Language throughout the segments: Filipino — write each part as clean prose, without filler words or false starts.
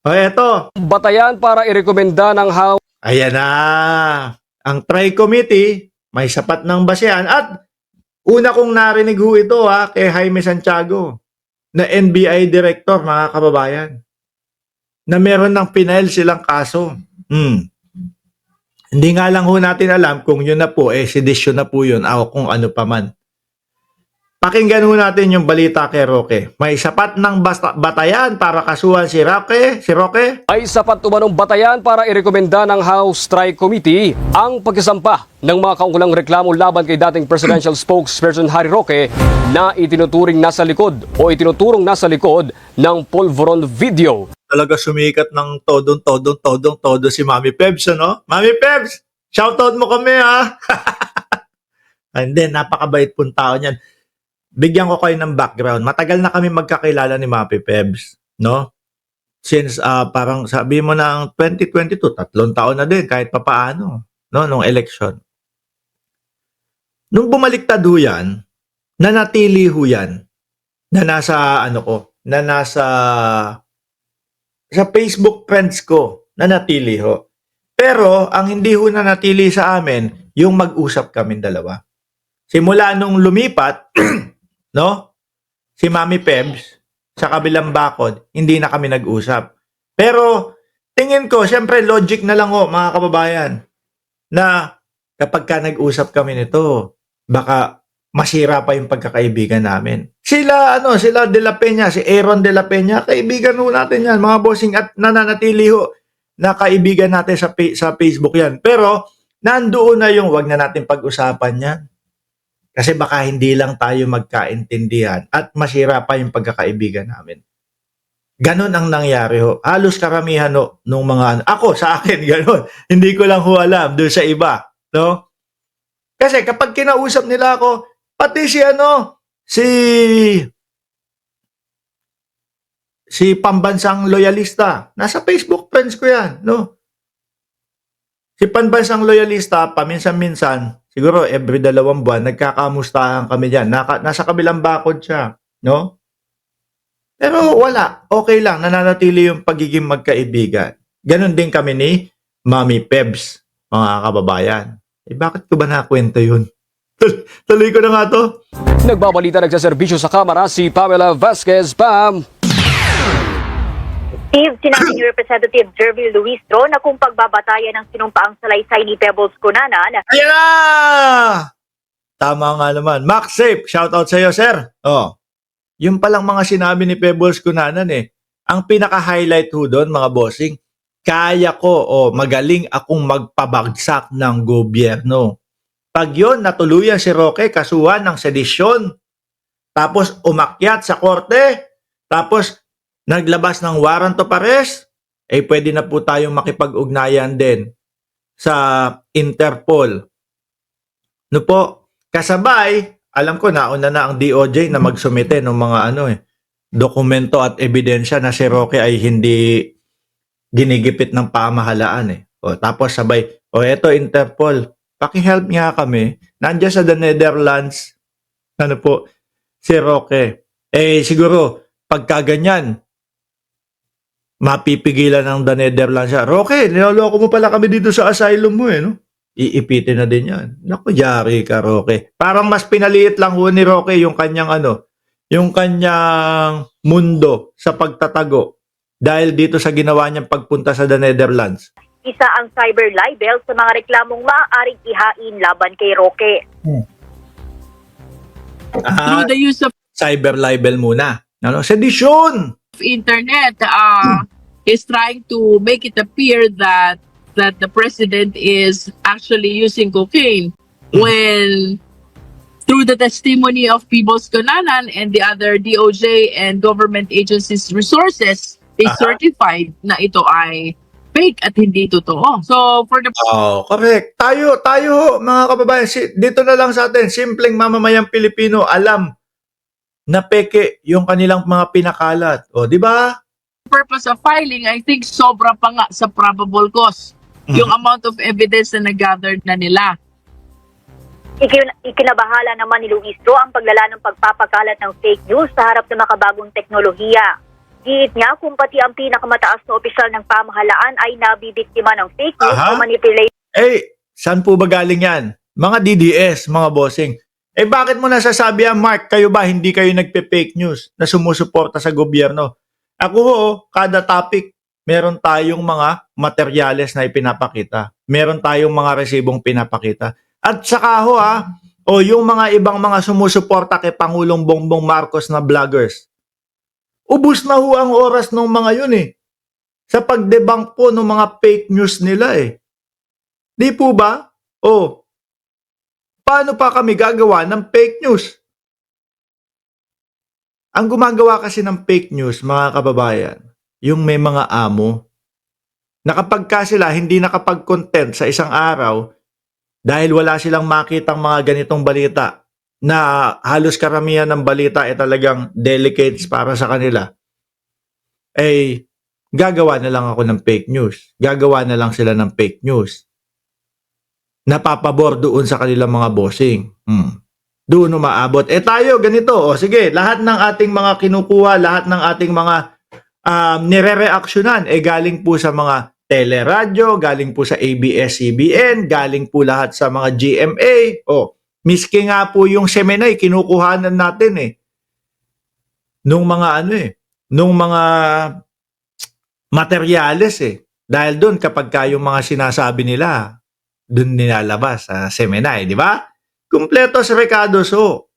O eto, Batayan para irekomenda ng House. ayan na. Ang Tri-Committee, may sapat ng basehan. At una kong narinig ho ito kay Jaime Santiago, na NBI Director, mga kababayan, na meron ng pinail silang kaso. Hindi nga lang ho natin alam kung yun na po, sedisyon na po yun, o kung ano pa man. Pakinggan ho natin yung balita kay Roque. May sapat ng batayan para kasuhan si Roque. Ay sapat umanong batayan para irekomenda ng House Tri-Committee ang pagkasampa ng mga kaukulang reklamo laban kay dating presidential spokesperson Harry Roque na itinuturong nasa likod ng Polvoron video. Talaga sumikat ng todo si Mami Pebs, ano? Mami Pebs, shoutout mo kami, ha? And then, napakabait pong tao niyan. Bigyan ko kayo ng background. Matagal na kami magkakilala ni Mami Pebs, no? Since parang sabi mo na ang 2022, 3 taon na din kahit papaano, no, nung election. Nung bumaliktad ho yan, nanatili ho yan na nasa sa Facebook friends ko, nanatili ho. Pero ang hindi ho nanatili sa amin, yung mag-usap kami dalawa. Simula nung lumipat, no? Si Mami Pebs, sa kabilang bakod, hindi na kami nag-usap. Pero, tingin ko, syempre, logic na lang ho, mga kababayan, na kapag ka nag-usap kami nito, baka masira pa yung pagkakaibigan namin. Sila De La Peña, si Aaron De La Peña, kaibigan ho natin yan, mga bossing, at nananatili ho na kaibigan natin sa Facebook yan. Pero, nandoon na yung wag na natin pag-usapan yan. Kasi baka hindi lang tayo magkaintindihan at masira pa yung pagkakaibigan namin. Ganon ang nangyari ho. Halos karamihan ho nung mga ako sa akin ganon. Hindi ko lang ho alam doon sa iba, no? Kasi kapag kinausap nila ako, pati si pambansang loyalista, nasa Facebook friends ko yan, no? Si pambansang loyalista, paminsan-minsan, siguro every 2 buwan, nagkakamustahan kami dyan. Nasa kabilang bakod siya, no? Pero wala, okay lang, nananatili yung pagiging magkaibigan. Ganon din kami ni Mami Pebs, mga kababayan. Bakit ko ba nakwento yun? Tuloy ko na nga to. Nagbabalita nagsaserbisyo sa Kamara si Pamela Vasquez. Pam! Steve, sinabi ni Representative Jervil Luistro na kung pagbabatayan ng sinumpaang salaysay ni Pebbles Cunanan. Ayan na! Tama nga naman. Max Safe, shoutout sa iyo, sir. Yung palang mga sinabi ni Pebbles Cunanan ang pinaka-highlight ho doon, mga bossing, kaya ko magaling akong magpabagsak ng gobyerno. Pag yun, natuluyan si Roque kasuhan ng sedisyon. Tapos umakyat sa korte. Tapos naglabas ng warrant of arrest, pwede na po tayong makipag-ugnayan din sa Interpol. No po, kasabay, alam ko nauna na ang DOJ na magsumite ng mga dokumento at ebidensya na si Roque ay hindi ginigipit ng pamahalaan tapos sabay, eto Interpol, paki-help nga kami. Nandiyan sa the Netherlands, si Roque. Siguro, pagka ganyan, mapipigilan ng the Netherlands siya. Roque, niloloko mo pala kami dito sa asylum mo no? Iipitin na din yan. Naku, yari ka, Roque. Parang mas pinaliit lang ho ni Roque yung kanyang yung kanyang mundo sa pagtatago dahil dito sa ginawa niyang pagpunta sa the Netherlands. Isa ang cyber libel sa mga reklamong maaaring ihain laban kay Roque. Through the use of Cyber libel muna. Sedisyon! internet, is trying to make it appear that the president is actually using cocaine when through the testimony of Pebbles Cunanan and the other DOJ and government agencies resources, they certified na ito ay fake at hindi totoo. So for the Correct. Tayo mga kababayan, dito na lang sa atin, simpleng mamamayang Pilipino alam na peke yung kanilang mga pinakalat. Di ba? purpose of filing, I think sobra pa nga sa probable cause yung amount of evidence na nag-gathered na nila. Ikinabahala naman ni Luistro ang paglala ng pagpapakalat ng fake news sa harap ng makabagong teknolohiya. Giit niya kung pati ang pinakamataas na opisyal ng pamahalaan ay nabibiktima ng fake news Aha. o manipulation. Saan po ba galing yan? Mga DDS, mga bossing. Bakit mo nasasabi yan, Mark? Kayo ba hindi kayo nagpe-fake news na sumusuporta sa gobyerno? Ako kada topic, meron tayong mga materyales na ipinapakita. Meron tayong mga resibong pinapakita. At saka yung mga ibang mga sumusuporta kay Pangulong Bongbong Marcos na vloggers. Ubus na ang oras ng mga yun sa pagdebunk po ng mga fake news nila Di po ba? Paano pa kami gagawa ng fake news? Ang gumagawa kasi ng fake news, mga kababayan, yung may mga amo, na kapag ka sila hindi nakapag-content sa isang araw, dahil wala silang makitang mga ganitong balita, na halos karamihan ng balita ay talagang delicates para sa kanila, gagawa na lang ako ng fake news. Gagawa na lang sila ng fake news. Napapabor doon sa kanilang mga bossing. Doon umaabot. Tayo, ganito. Sige, lahat ng ating mga kinukuha, lahat ng ating mga nire-reaksyonan, galing po sa mga teleradyo, galing po sa ABS-CBN, galing po lahat sa mga GMA. Miski nga po yung Semenay, kinukuhanan natin nung mga nung mga materyales Dahil doon kapag yung mga sinasabi nila, doon nilalabas sa Semenay, di ba? Kumpleto sa Ricardo So.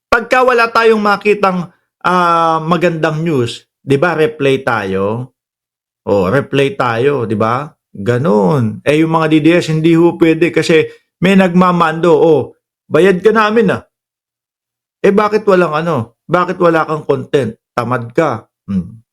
Pagka wala tayong makitang magandang news, di ba, replay tayo? Replay tayo, di ba? Ganon. Yung mga DDS, hindi pwede kasi may nagmamando, bayad ka namin bakit walang bakit wala kang content? Tamad ka.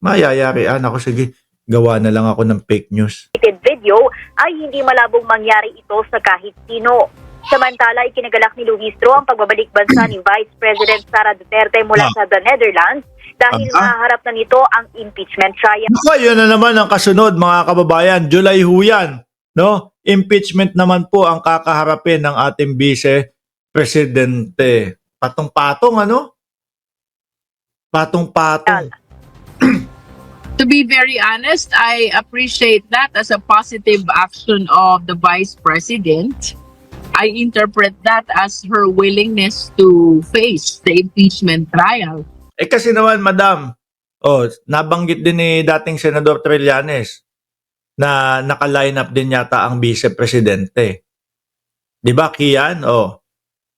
Mayayarian ako, sige, gawa na lang ako ng fake news. Video ay hindi malabong mangyari ito sa kahit sino. Samantala, ikinagalak ni Luis Tro ang pagbabalik bansa ni Vice President Sara Duterte mula sa the Netherlands dahil maharap na nito ang impeachment trial. Yun na naman ang kasunod, mga kababayan. July yan, no? Impeachment naman po ang kakaharapin ng ating Vice Presidente. Patong-patong, Patong-patong. To be very honest, I appreciate that as a positive action of the Vice President. I interpret that as her willingness to face the impeachment trial. Kasi naman, Madam, nabanggit din ni dating Senador Trillanes na naka-line up din yata ang Vice Presidente. Di ba, Kian?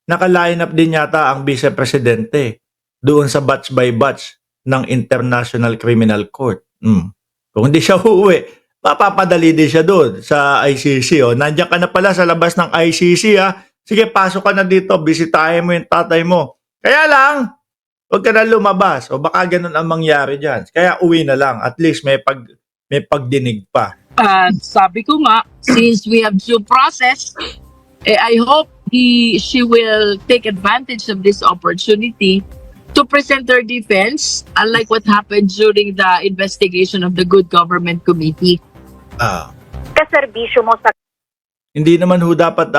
Naka-line up din yata ang Vice Presidente doon sa batch by batch ng International Criminal Court. Kung hindi siya uuwi, mapapadali din siya doon sa ICC. Nandiyan ka na pala sa labas ng ICC. Sige, pasok ka na dito, bisitahin mo yung tatay mo. Kaya lang, huwag ka na lumabas. Baka ganun ang mangyari dyan. Kaya uwi na lang. At least may pagdinig pa. Sabi ko nga, since we have due process, I hope she will take advantage of this opportunity to present her defense, unlike what happened during the investigation of the Good Government Committee. Kaserbisyo mo sa Hindi naman dapat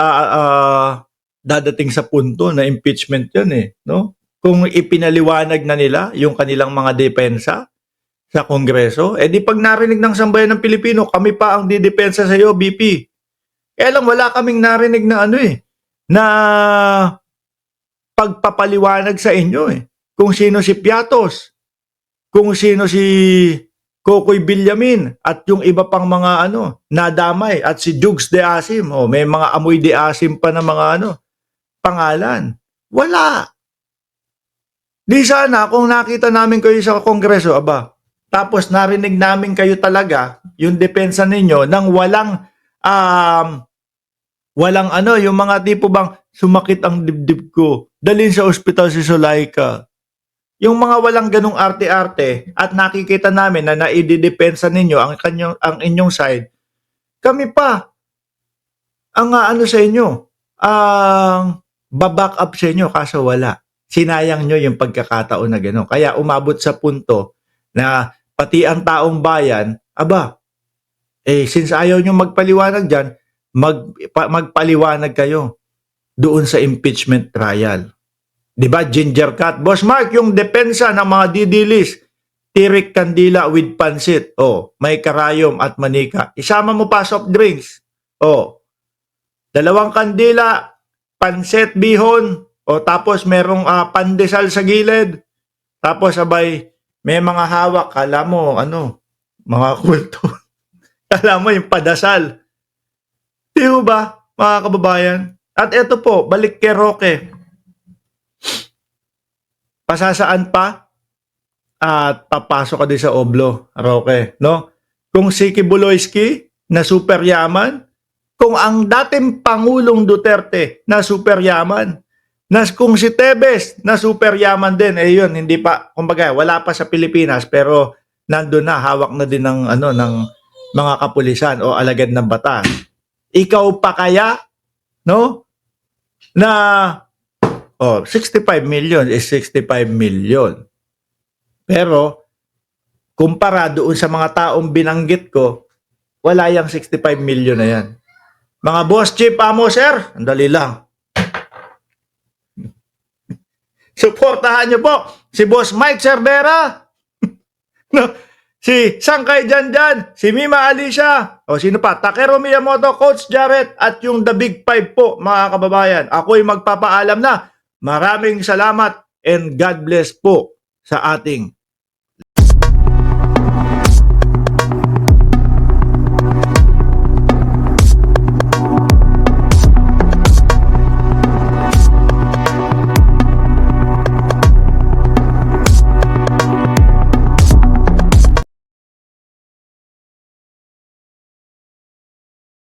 dadating sa punto na impeachment yan no? Kung ipinaliwanag na nila yung kanilang mga depensa sa Kongreso, di pag narinig ng sambayan ng Pilipino, kami pa ang didepensa sa iyo, BP. Kaya lang wala kaming narinig na na pagpapaliwanag sa inyo kung sino si Piatos, kung sino si Kokoy Villamin at yung iba pang mga nadamay at si Jugs de Asim, may mga amoy de Asim pa na mga pangalan. Wala. Di sana kung nakita namin kayo sa Kongreso, tapos narinig namin kayo talaga yung depensa ninyo nang walang yung mga tipo bang sumakit ang dibdib ko, dalhin sa ospital si Zulaika. Yung mga walang ganung arte-arte at nakikita namin na naididepensa ninyo ang inyong side, kami pa ang sa inyo, ang baback up sa inyo kaso wala. Sinayang nyo yung pagkakataon na gano'n. Kaya umabot sa punto na pati ang taong bayan, since ayaw nyo magpaliwanag dyan, magpaliwanag kayo doon sa impeachment trial. Di ba, ginger cut. Boss Mark, yung depensa ng mga didilis, tirik kandila with pansit. Oh, may karayom at manika. Isama mo pa soft drinks. Oh, 2 kandila, pansit bihon. O tapos merong pandesal sa gilid. Tapos sabay, may mga hawak. Kala mo, mga kulto. Kala mo yung padasal. Di ba, mga kababayan? At eto po, balik kay Roque. Pasasaan pa at papasok ka din sa Oblo, Roque, no? Kung si Kibuloyski na super yaman, kung ang dating Pangulong Duterte na super yaman, kung si Tebes na super yaman din, yun, hindi pa, kumbaga, wala pa sa Pilipinas, pero nandun na, hawak na din ng, ng mga kapulisan o alagad ng batas. Ikaw pa kaya, no? Na 65 million is 65 million. Pero, kumpara doon sa mga taong binanggit ko, wala yung 65 million na yan. Mga boss chief, amo sir, andali lang. Suportahan niyo po si Boss Mike Cervera, no? Si Sangkay Janjan, si Mima Alicia, o sino pa, Takeru Miyamoto, Coach Jarrett, at yung The Big Five po, mga kababayan. Ako'y magpapaalam na. Maraming salamat and God bless po sa ating